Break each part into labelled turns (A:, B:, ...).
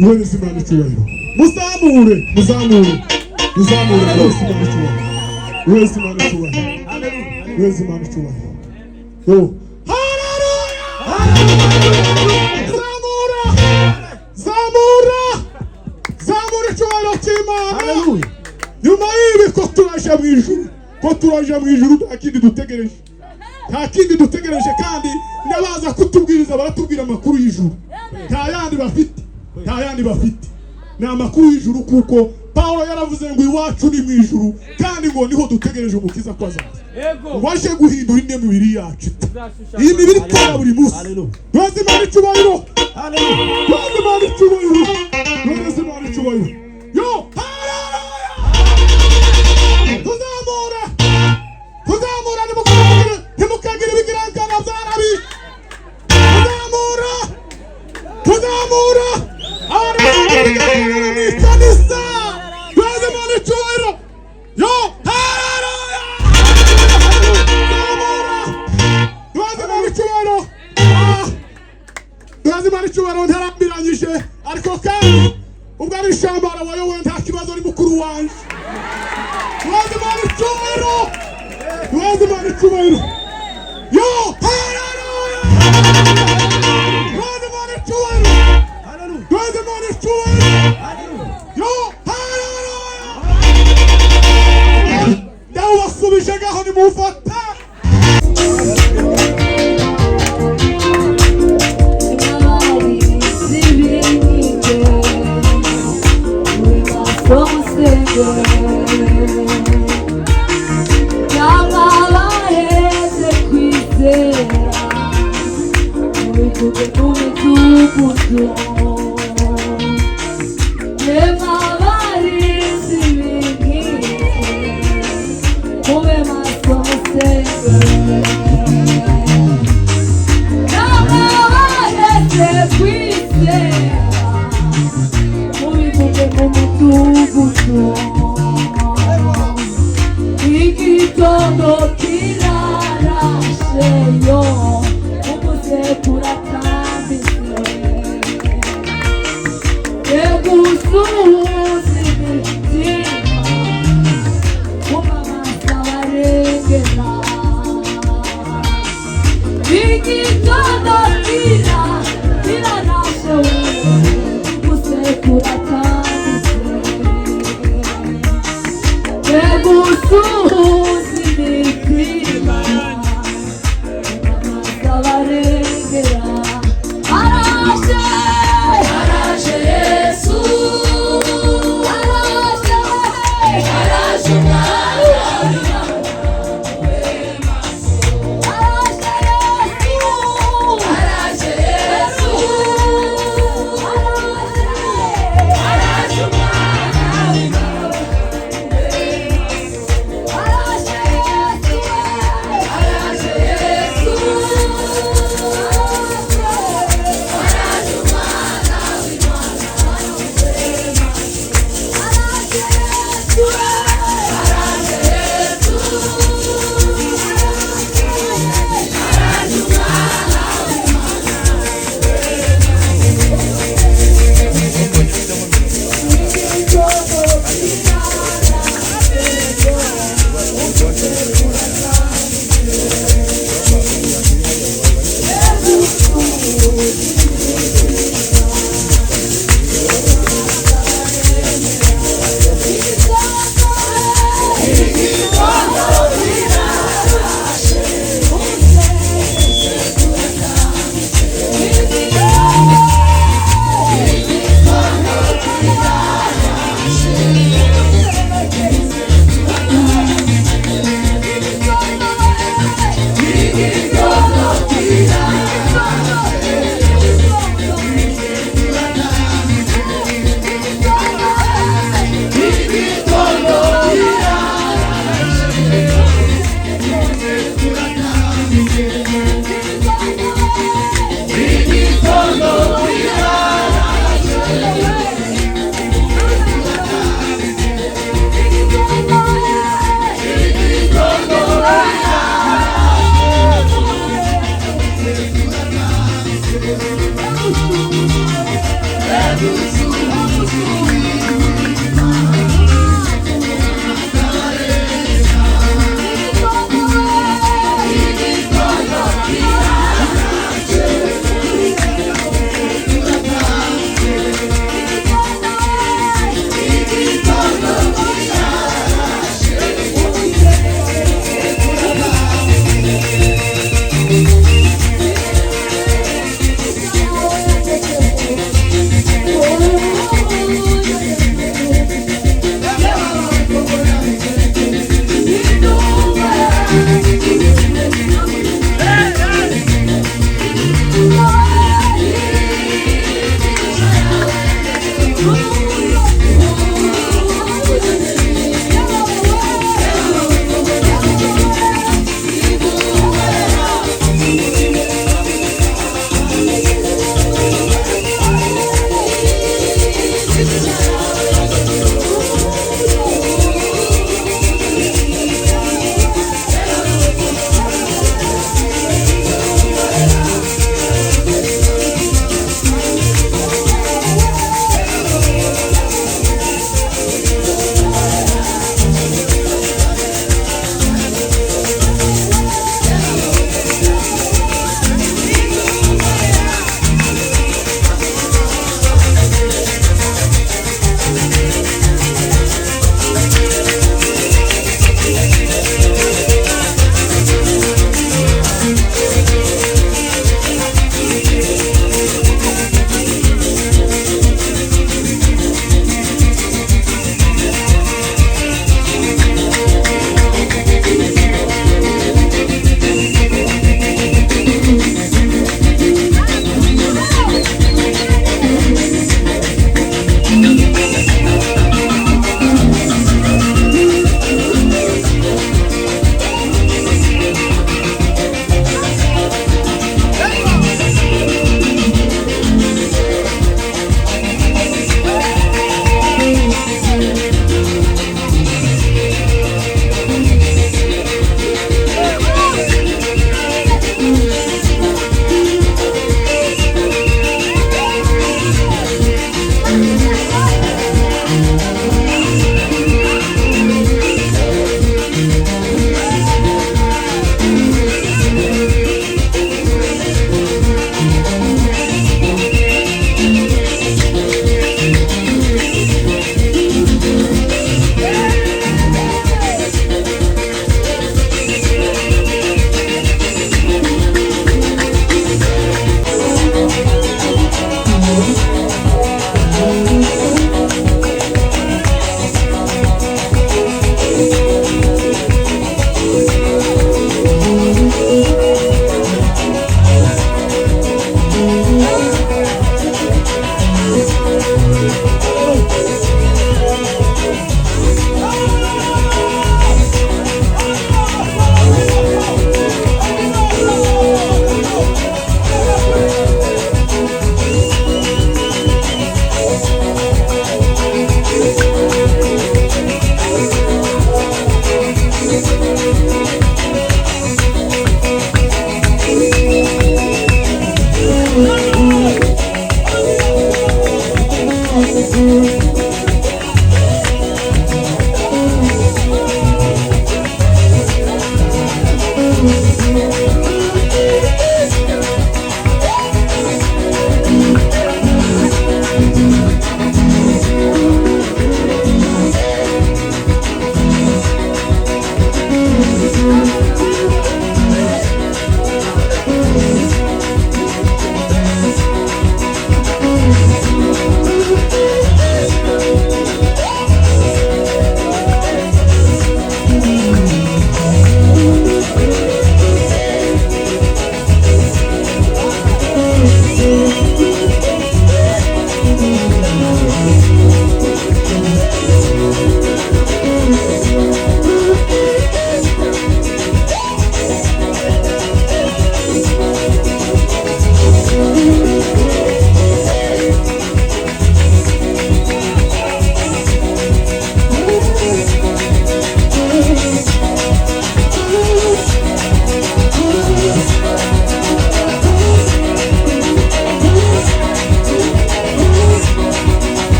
A: Wewe simama chuo. Muzamure Yesu simama chuo. Wewe simama chuo. Wewe simama chuo. Oh. Zamura chuo chima. Haleluya. Nyuma ibi ko turaje mu ijuru ntakindi dutegereje kandi ndabaza kutubwiriza baratubwira amakuru y'ijuru. Nta yandi bafite ni amakuru y'ijuru kuko Paulo yaravuze ngo iwacu ni mu ijuru kandi ngo niho dutegereje umukiza ko azaza waje guhindura inde mibiri yacu iyi mibiri itera buri munsi. Rwose Imana icyubahiro, Rwose Imana icyubahiro. Yo tuzamura ntimukagire ibigirangana by'arabi. Tuzamura kanisa. Rwose Imana icyubahiro. Yo Rwose Imana icyubahiro ntarambiranyije ariko kandi ubwo ari ishambara wayoboye nta kibazo ari mukuru wanjye. Rwose Imana icyubahiro. Yo Dawe wasubije gaho ni mufata.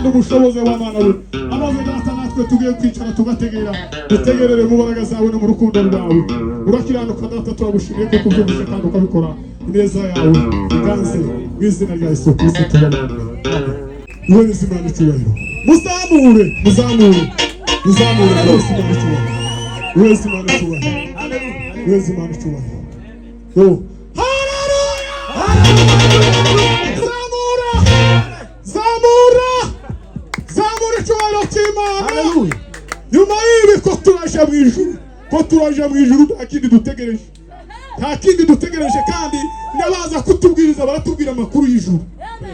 A: Ubushobozi w'Imana we amaze data natwe tugiye kwicara tugategera dutegerere mu mbaraga zawe no mu rukundo rwawe urakiranuka data turagushimiye ko kubyumvise kandi ukabikora ineza yawe iganze mu izina rya Yesu Kristo tubona wowe Imana icyubahiro muzamure Yesu Imana icyubahiro wowe Imana icyubahiro wowe Imana icyubahiro yo Haleluya. Nyuma y'ibi ko turaje mu ijuru nta kindi dutegereje kandi n'abaza kutubwiriza baratubwira amakuru y'ijuru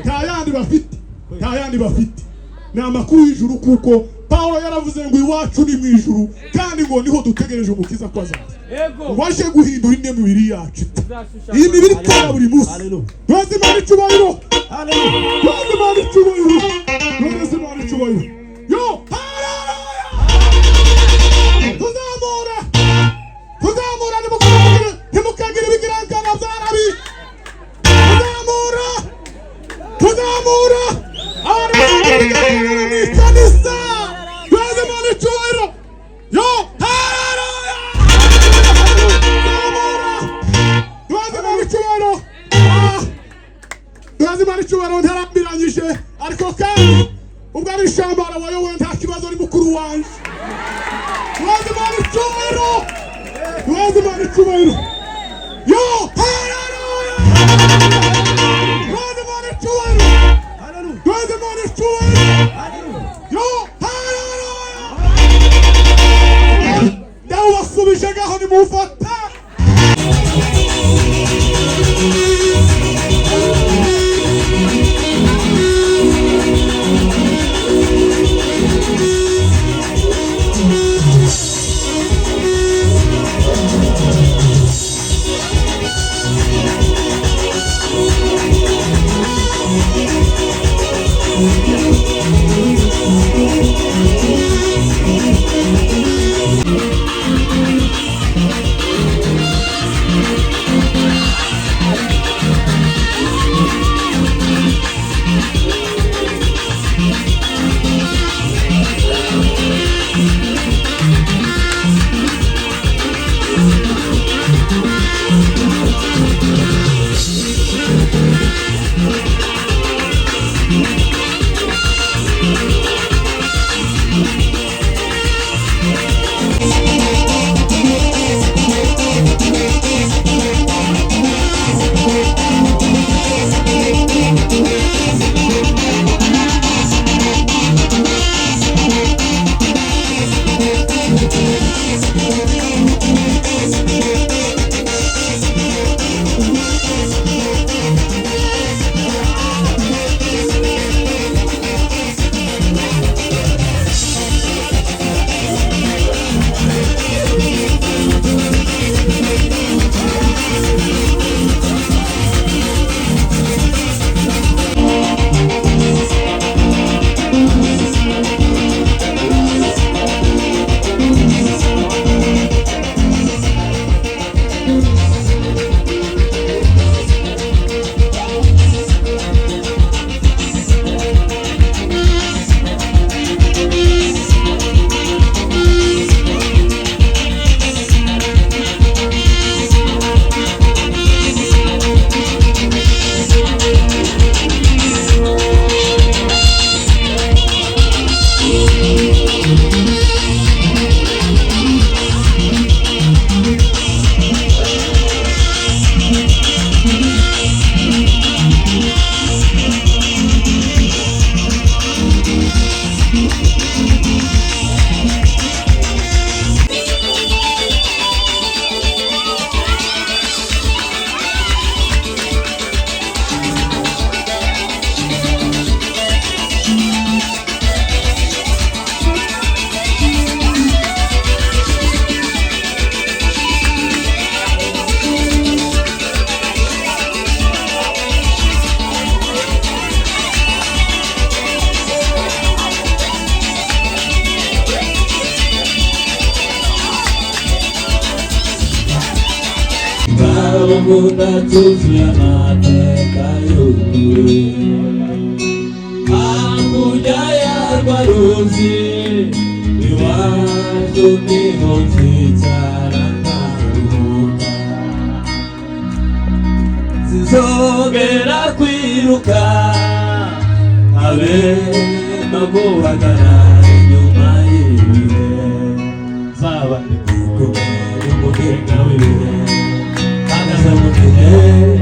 A: nta yandi bafite ni amakuru y'ijuru kuko Pawulo yaravuze ngo iwacu ni mu ijuru kandi ngo niho dutegereje umukiza ko azaza ngo aje guhindura ine mibiri yacu iyi mibiri itara buri munsi tubaze Imana icyubahiro tubaze Imana icyubahiro yo tuzamura ntimukagire ibigirangana byarabi tuzamura ikanisa tubaze Imana icyubahiro yo tubaze Imana icyubahiro ntarambiranyije ariko kandi ubwo ari ishambara wayoboye nta kibazo ari mukuru wanjye tubaze Imana icyubahiro yo haleluya tubaze Imana icyubahiro yo haleluya ndawubasubije ngaho nimufata
B: ngunda tuzuye amateka y'ukuri. Hakurya yarwa ruzi iwacu niho nzicara nkaruhuka. Sinzongera kwiruka habe no guhagarara inyuma y'ibihe. Nzaba ndi kumwe n'umugenga w'ibihe, mpagaze mu gihe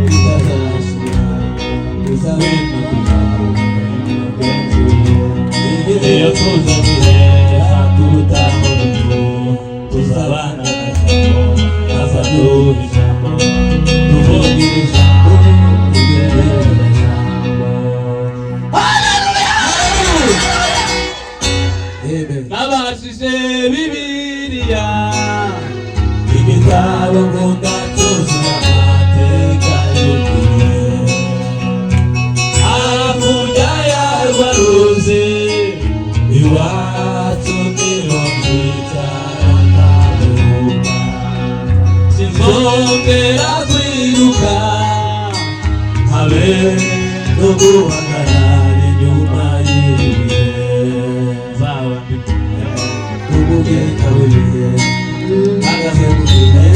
B: bitazashira. Uzabona iyo tuzaniye turutaho tuzabana n'ijambo, aza duha ijambo, tuvuga ijambo, tugerera ijambo. Haleluya! Nabashije Bibiliya, igitabo ngunda cyuzuye amateka y'ukuri. Hakurya yarwa ruzi iwacu niho nzicara nkaruhuka. Sinzongera kwiruka habe no guhagarara inyuma y'ibihe. Nzaba ndi kumwe n'umugenga w'ibihe, mpagaze mu gihe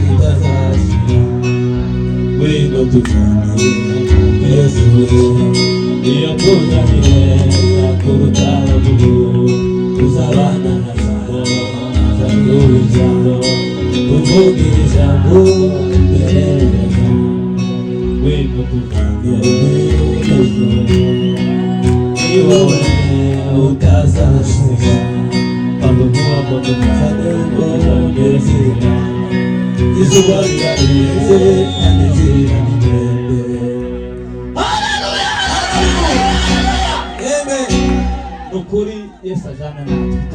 B: bitazashira. Ngwino tujyane Yesu, iyo tuzaniye kurutaho tuzabana na jambo, azaduha ijambo, tuvuga ijambo, tugerera ijambo. Ngwino tujyane Yesu, ni wowe utazashira. Padukuwa podukane ngongezira, izuba rirarenze kandi zira ndende. Haleluya! Amen. Nukuri Yesu ajana natwe.